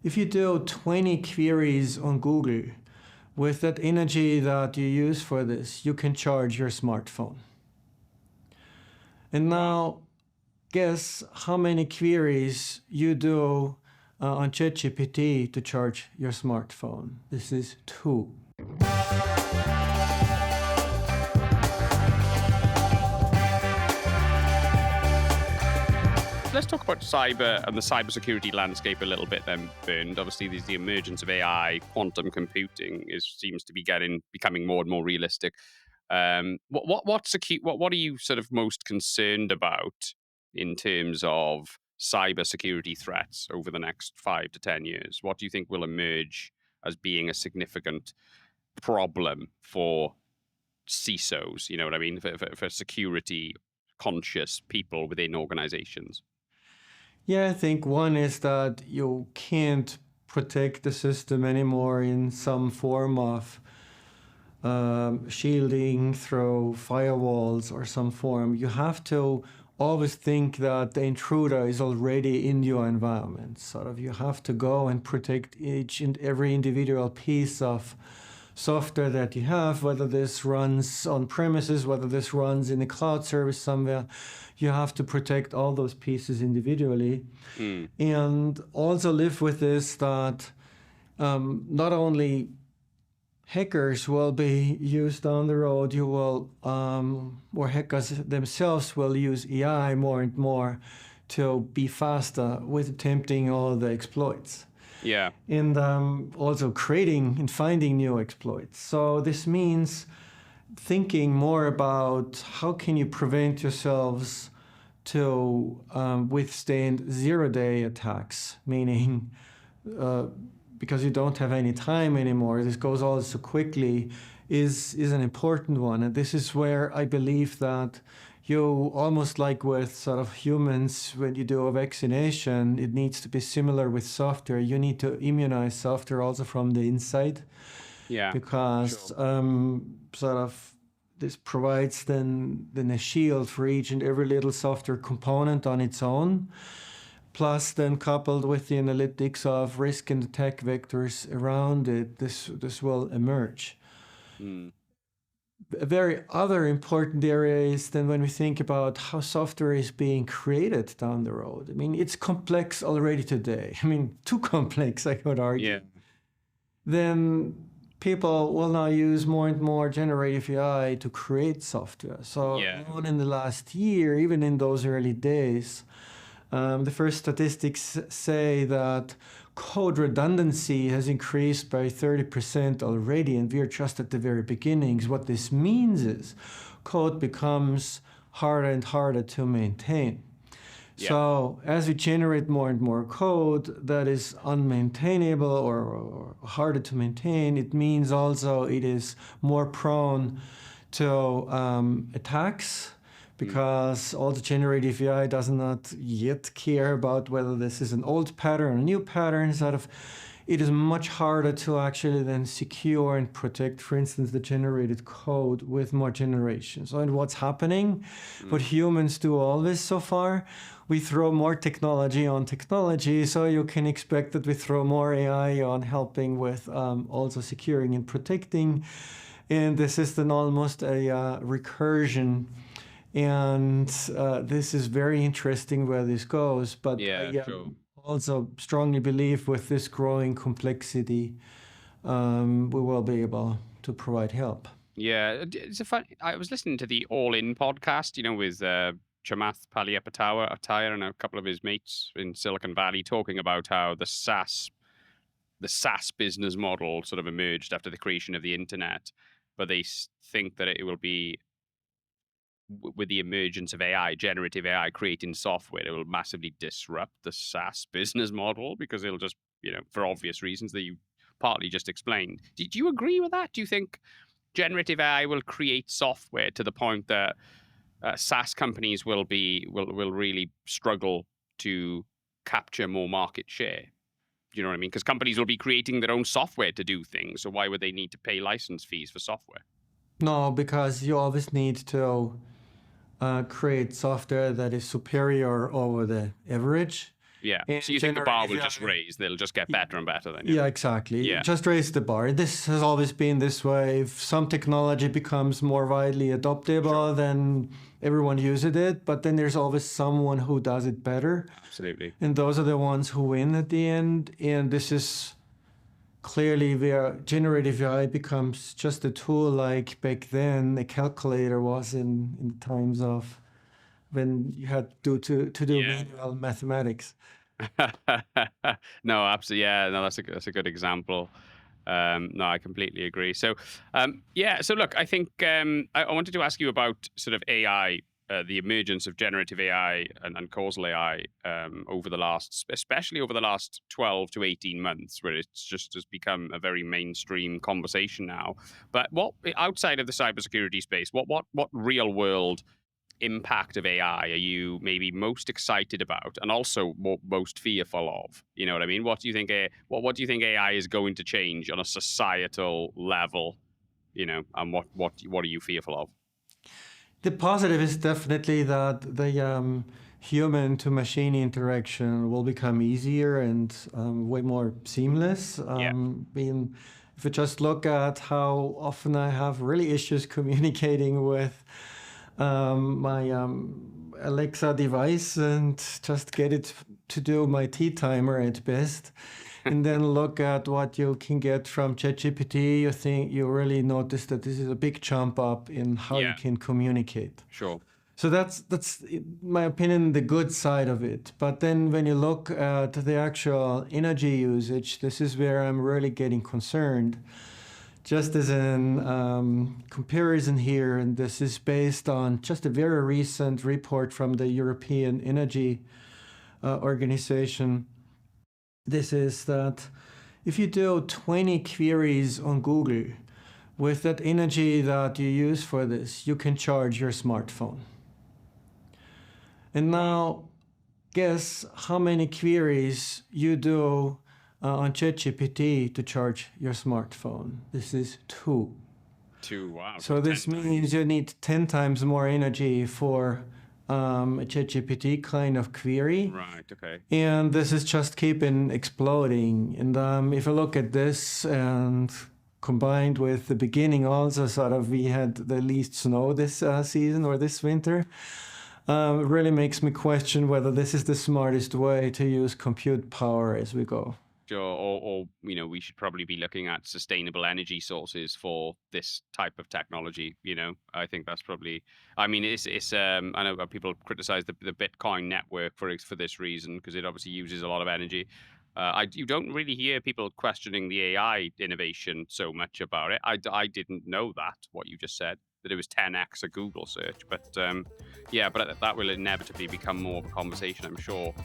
If you do 20 queries on Google, with that energy that you use for this, you can charge your smartphone. And now, guess how many queries you do on ChatGPT to charge your smartphone. This is 2. Let's talk about cyber and the cybersecurity landscape a little bit then, Bernd. Obviously, there's the emergence of AI, quantum computing seems to be becoming more and more realistic. What are you sort of most concerned about in terms of cybersecurity threats over the next 5 to 10 years? What do you think will emerge as being a significant problem for CISOs? You know what I mean? For security conscious people within organizations. Yeah, I think one is that you can't protect the system anymore in some form of shielding through firewalls or some form. You have to always think that the intruder is already in your environment. Sort of, you have to go and protect each and every individual piece of software that you have, whether this runs on premises, whether this runs in a cloud service somewhere. You have to protect all those pieces individually. And also live with this that not only hackers will be used down the road, you will, or hackers themselves will use AI more and more to be faster with attempting all the exploits. Yeah. And also creating and finding new exploits. So this means thinking more about how can you prevent yourselves to withstand zero-day attacks, meaning because you don't have any time anymore, this goes all so quickly, is an important one. And this is where I believe that you, almost like with sort of humans, when you do a vaccination, it needs to be similar with software. You need to immunize software also from the inside. Yeah. Because sort of this provides then a shield for each and every little software component on its own. Plus, then coupled with the analytics of risk and attack vectors around it, this will emerge. A very other important area is then when we think about how software is being created down the road. I mean, it's complex already today. I mean, too complex, I would argue. Yeah. Then people will now use more and more generative AI to create software. So even in the last year, even in those early days, the first statistics say that code redundancy has increased by 30% already, and we are just at the very beginnings. What this means is code becomes harder and harder to maintain. Yeah. So as we generate more and more code that is unmaintainable or harder to maintain, it means also it is more prone to attacks, because all the generative AI does not yet care about whether this is an old pattern or a new pattern. Sort of, it is much harder to actually then secure and protect, for instance, the generated code with more generations. So, and what's happening, what humans do always so far, we throw more technology on technology, so you can expect that we throw more AI on helping with also securing and protecting. And this is then almost a recursion. And this is very interesting where this goes. But I also strongly believe with this growing complexity, we will be able to provide help. Yeah, it's I was listening to the All In podcast, with Chamath Palihapitiya and a couple of his mates in Silicon Valley, talking about how the SaaS business model sort of emerged after the creation of the internet, but they think that it will be, with the emergence of AI, generative AI creating software, it will massively disrupt the SaaS business model, because it'll just, for obvious reasons that you partly just explained. Did you agree with that? Do you think generative AI will create software to the point that SaaS companies will really struggle to capture more market share? Do you know what I mean? Because companies will be creating their own software to do things. So why would they need to pay license fees for software? No, because you always need to create software that is superior over the average. Yeah. And So you think the bar will generative just AI raise? They'll just get better and better then? Yeah, exactly. Yeah. Just raise the bar. This has always been this way. If some technology becomes more widely adoptable, then everyone uses it. But then there's always someone who does it better. Absolutely. And those are the ones who win at the end. And this is clearly where generative AI becomes just a tool like back then a calculator was in times of when you had to do manual mathematics. No, absolutely. Yeah, no, that's a good example. No, I completely agree. So, so look, I think I wanted to ask you about sort of AI, the emergence of generative AI and causal AI especially over the last 12 to 18 months, where it's just has become a very mainstream conversation now. But what outside of the cybersecurity space, what real world impact of AI are you maybe most excited about, and also most fearful of? You know what I mean? What do you think? What do you think AI is going to change on a societal level? You know, and what are you fearful of? The positive is definitely that the human to machine interaction will become easier and way more seamless. If you just look at how often I have really issues communicating with my Alexa device and just get it to do my tea timer at best. And then look at what you can get from ChatGPT, you really notice that this is a big jump up in how you can communicate. Sure. So that's in my opinion, the good side of it. But then when you look at the actual energy usage, this is where I'm really getting concerned. Just as an comparison here, and this is based on just a very recent report from the European Energy Organization. This is that if you do 20 queries on Google, with that energy that you use for this, you can charge your smartphone. And now, guess how many queries you do on ChatGPT to charge your smartphone. This is 2. 2, wow. So this means you need 10 times more energy for a ChatGPT kind of query. Right, okay. And this is just keeping exploding. And if you look at this and combined with the beginning also sort of we had the least snow this season or this winter, it really makes me question whether this is the smartest way to use compute power as we go. Or you know, we should probably be looking at sustainable energy sources for this type of technology. You know, I think that's probably. I mean, it's. I know people criticize the Bitcoin network for this reason, because it obviously uses a lot of energy. You don't really hear people questioning the AI innovation so much about it. I didn't know that, what you just said, that it was 10x a Google search. But but that will inevitably become more of a conversation, I'm sure.